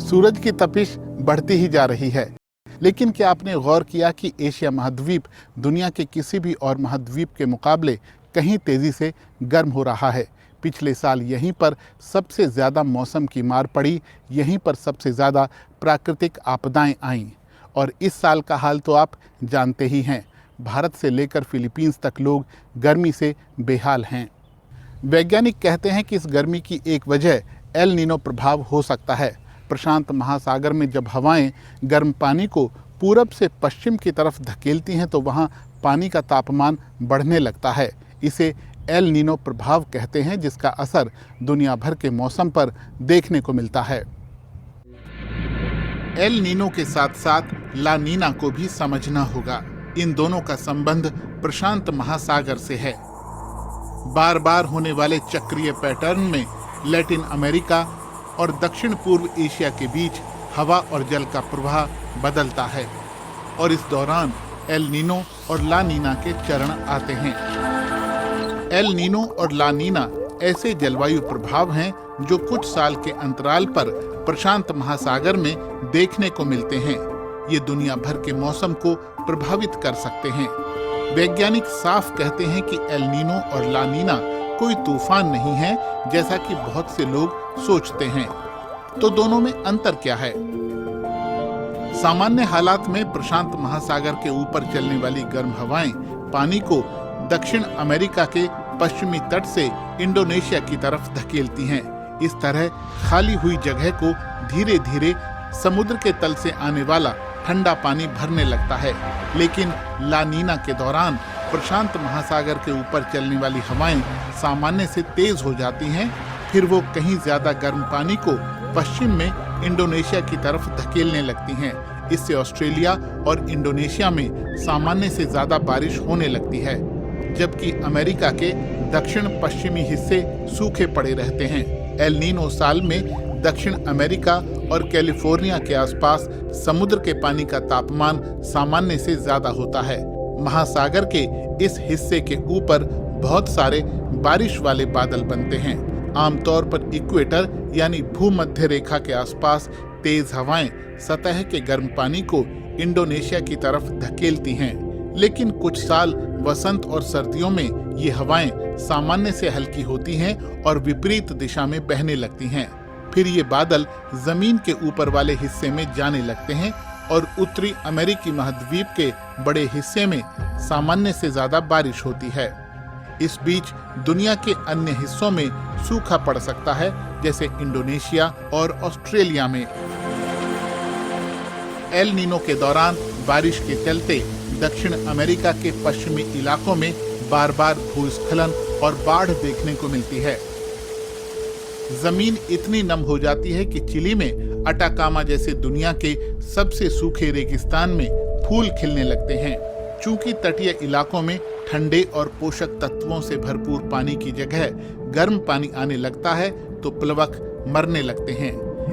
सूरज की तपिश बढ़ती ही जा रही है। लेकिन क्या आपने गौर किया कि एशिया महाद्वीप दुनिया के किसी भी और महाद्वीप के मुकाबले कहीं तेज़ी से गर्म हो रहा है। पिछले साल यहीं पर सबसे ज़्यादा मौसम की मार पड़ी, यहीं पर सबसे ज़्यादा प्राकृतिक आपदाएं आईं। और इस साल का हाल तो आप जानते ही हैं। भारत से लेकर फिलीपींस तक लोग गर्मी से बेहाल हैं। वैज्ञानिक कहते हैं कि इस गर्मी की एक वजह एल नीनो प्रभाव हो सकता है। प्रशांत महासागर में जब हवाएं गर्म पानी को पूरब से पश्चिम की तरफ धकेलती हैं तो वहां पानी का तापमान बढ़ने लगता है। इसे एल नीनो प्रभाव कहते हैं, जिसका असर दुनिया भर के मौसम पर देखने को मिलता है। एल नीनो के साथ साथ ला नीना को भी समझना होगा। इन दोनों का संबंध प्रशांत महासागर से है। बार बार होने वाले चक्रीय पैटर्न में लैटिन अमेरिका और दक्षिण पूर्व एशिया के बीच हवा और जल का प्रवाह बदलता है और इस दौरान एल नीनो और ला नीना के चरण आते हैं। एल नीनो और ला नीना ऐसे जलवायु प्रभाव हैं जो कुछ साल के अंतराल पर प्रशांत महासागर में देखने को मिलते हैं। ये दुनिया भर के मौसम को प्रभावित कर सकते हैं। वैज्ञानिक साफ कहते हैं कि एल नीनो और ला नीना कोई तूफान नहीं है, जैसा कि बहुत से लोग सोचते हैं। तो दोनों में अंतर क्या है? सामान्य हालात में प्रशांत महासागर के ऊपर चलने वाली गर्म हवाएं पानी को दक्षिण अमेरिका के पश्चिमी तट से इंडोनेशिया की तरफ धकेलती हैं। इस तरह खाली हुई जगह को धीरे धीरे समुद्र के तल से आने वाला ठंडा पानी भरने लगता है। लेकिन ला नीना के दौरान प्रशांत महासागर के ऊपर चलने वाली हवाएं सामान्य से तेज हो जाती हैं। फिर वो कहीं ज्यादा गर्म पानी को पश्चिम में इंडोनेशिया की तरफ धकेलने लगती हैं। इससे ऑस्ट्रेलिया और इंडोनेशिया में सामान्य से ज्यादा बारिश होने लगती है, जबकि अमेरिका के दक्षिण पश्चिमी हिस्से सूखे पड़े रहते हैं। एल नीनो साल में दक्षिण अमेरिका और कैलिफोर्निया के आसपास समुद्र के पानी का तापमान सामान्य से ज्यादा होता है। महासागर के इस हिस्से के ऊपर बहुत सारे बारिश वाले बादल बनते हैं। आमतौर पर इक्वेटर यानी भूमध्य रेखा के आसपास तेज हवाएं सतह के गर्म पानी को इंडोनेशिया की तरफ धकेलती हैं। लेकिन कुछ साल वसंत और सर्दियों में ये हवाएं सामान्य से हल्की होती हैं और विपरीत दिशा में बहने लगती हैं। फिर ये बादल जमीन के ऊपर वाले हिस्से में जाने लगते हैं और उत्तरी अमेरिकी महाद्वीप के बड़े हिस्से में सामान्य से ज्यादा बारिश होती है। इस बीच दुनिया के अन्य हिस्सों में सूखा पड़ सकता है, जैसे इंडोनेशिया और ऑस्ट्रेलिया में। एल नीनो के दौरान बारिश के चलते दक्षिण अमेरिका के पश्चिमी इलाकों में बार बार भूस्खलन और बाढ़ देखने को मिलती है। जमीन इतनी नम हो जाती है कि चिली में अटाकामा जैसे दुनिया के सबसे सूखे रेगिस्तान में फूल खिलने लगते हैं। चूंकि तटीय इलाकों में ठंडे और पोषक तत्वों से भरपूर पानी की जगह गर्म पानी आने लगता है तो प्लवक मरने लगते हैं।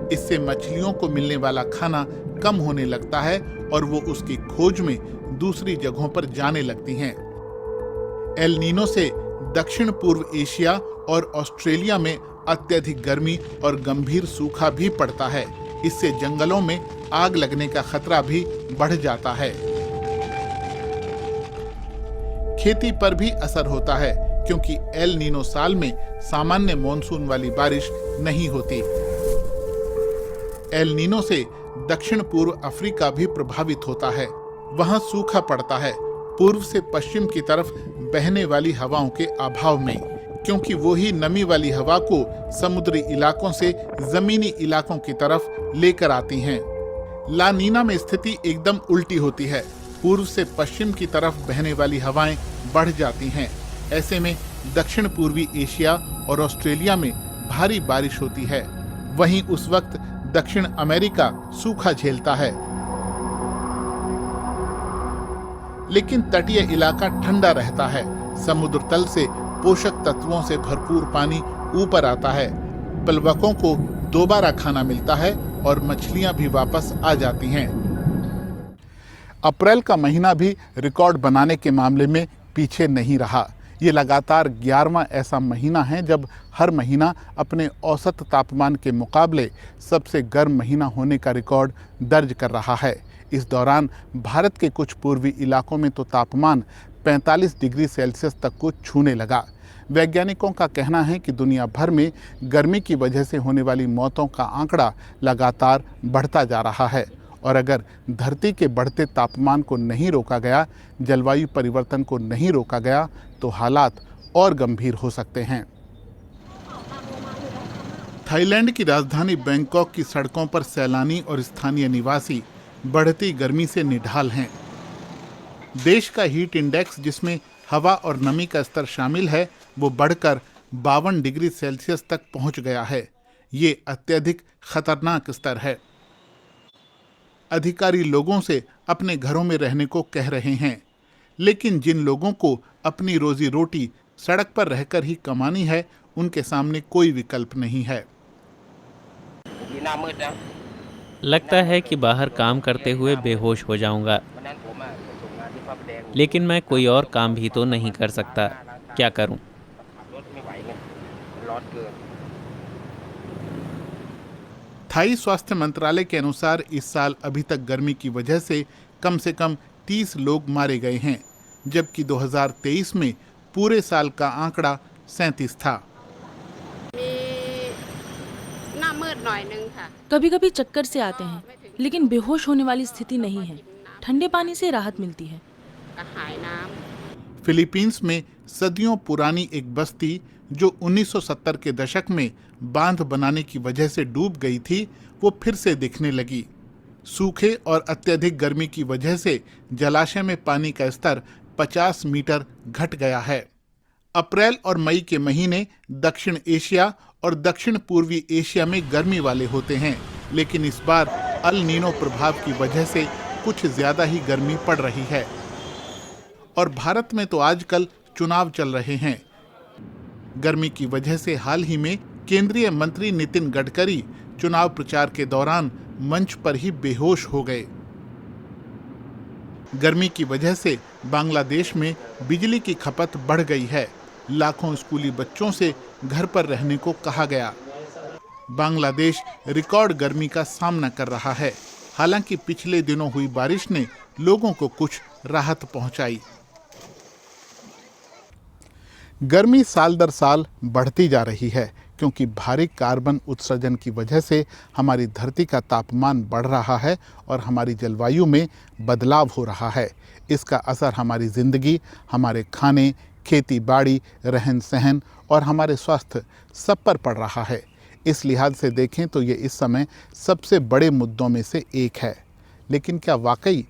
इससे मछलियों को मिलने वाला खाना कम होने लगता है और वो उसकी खोज में दूसरी जगहों पर जाने लगती हैं। एल नीनो से दक्षिण पूर्व एशिया और ऑस्ट्रेलिया में अत्यधिक गर्मी और गंभीर सूखा भी पड़ता है। इससे जंगलों में आग लगने का खतरा भी बढ़ जाता है। खेती पर भी असर होता है, क्योंकि एल नीनो साल में सामान्य मॉनसून वाली बारिश नहीं होती। एल नीनो से दक्षिण पूर्व अफ्रीका भी प्रभावित होता है। वहां सूखा पड़ता है, पूर्व से पश्चिम की तरफ बहने वाली हवाओं के अभाव में, क्योंकि वो ही नमी वाली हवा को समुद्री इलाकों से जमीनी इलाकों की तरफ लेकर आती हैं। ला नीना में स्थिति एकदम उल्टी होती है। पूर्व से पश्चिम की तरफ बहने वाली हवाएं बढ़ जाती हैं। ऐसे में दक्षिण पूर्वी एशिया और ऑस्ट्रेलिया में भारी बारिश होती है। वहीं उस वक्त दक्षिण अमेरिका सूखा झेलता है। लेकिन तटीय इलाका ठंडा रहता है। समुद्र तल से पोषक तत्वों से भरपूर पानी ऊपर आता है। प्लवकों को दोबारा खाना मिलता है और मछलियां भी वापस आ जाती हैं। अप्रैल का महीना भी रिकॉर्ड बनाने के मामले में पीछे नहीं रहा। ये लगातार 11वां ऐसा महीना है जब हर महीना अपने औसत तापमान के मुकाबले सबसे गर्म महीना होने का रिकॉर्ड दर्ज कर रहा है। इस दौरान भारत के कुछ पूर्वी इलाकों में तो तापमान 45 डिग्री सेल्सियस तक को छूने लगा। वैज्ञानिकों का कहना है कि दुनिया भर में गर्मी की वजह से होने वाली मौतों का आंकड़ा लगातार बढ़ता जा रहा है और अगर धरती के बढ़ते तापमान को नहीं रोका गया, जलवायु परिवर्तन को नहीं रोका गया, तो हालात और गंभीर हो सकते हैं। थाईलैंड की राजधानी बैंकॉक की सड़कों पर सैलानी और स्थानीय निवासी बढ़ती गर्मी से निढाल हैं। देश का हीट इंडेक्स, जिसमें हवा और नमी का स्तर शामिल है, वो बढ़कर 52 डिग्री सेल्सियस तक पहुंच गया है। ये अत्यधिक खतरनाक स्तर है। अधिकारी लोगों से अपने घरों में रहने को कह रहे हैं, लेकिन जिन लोगों को अपनी रोजी रोटी सड़क पर रहकर ही कमानी है, उनके सामने कोई विकल्प नहीं है। लगता है कि बाहर काम करते हुए बेहोश हो जाऊंगा, लेकिन मैं कोई और काम भी तो नहीं कर सकता। क्या करूं? थाई स्वास्थ्य मंत्रालय के अनुसार इस साल अभी तक गर्मी की वजह से कम 30 लोग मारे गए हैं, जबकि 2023 में पूरे साल का आंकड़ा 37 था। कभी कभी चक्कर से आते हैं, लेकिन बेहोश होने वाली स्थिति नहीं है। ठंडे पानी से राहत मिलती है। फिलीपींस में सदियों पुरानी एक बस्ती जो 1970 के दशक में बांध बनाने की वजह से डूब गई थी, वो फिर से दिखने लगी। सूखे और अत्यधिक गर्मी की वजह से जलाशय में पानी का स्तर 50 मीटर घट गया है। अप्रैल और मई के महीने दक्षिण एशिया और दक्षिण पूर्वी एशिया में गर्मी वाले होते हैं, लेकिन इस बार अल नीनो प्रभाव की वजह से कुछ ज्यादा ही गर्मी पड़ रही है। और भारत में तो आजकल चुनाव चल रहे हैं। गर्मी की वजह से हाल ही में केंद्रीय मंत्री नितिन गडकरी चुनाव प्रचार के दौरान मंच पर ही बेहोश हो गए। गर्मी की वजह से बांग्लादेश में बिजली की खपत बढ़ गई है। लाखों स्कूली बच्चों से घर पर रहने को कहा गया। बांग्लादेश रिकॉर्ड गर्मी का सामना कर रहा है। हालांकि पिछले दिनों हुई बारिश ने लोगों को कुछ राहत पहुंचाई। गर्मी साल दर साल बढ़ती जा रही है, क्योंकि भारी कार्बन उत्सर्जन की वजह से हमारी धरती का तापमान बढ़ रहा है और हमारी जलवायु में बदलाव हो रहा है। इसका असर हमारी ज़िंदगी, हमारे खाने, खेती बाड़ी, रहन सहन और हमारे स्वास्थ्य सब पर पड़ रहा है। इस लिहाज से देखें तो ये इस समय सबसे बड़े मुद्दों में से एक है। लेकिन क्या वाकई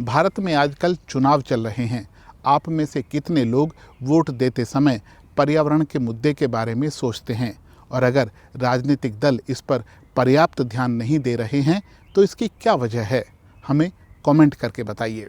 भारत में आजकल चुनाव चल रहे हैं? आप में से कितने लोग वोट देते समय पर्यावरण के मुद्दे के बारे में सोचते हैं? और अगर राजनीतिक दल इस पर पर्याप्त ध्यान नहीं दे रहे हैं, तो इसकी क्या वजह है? हमें कमेंट करके बताइए।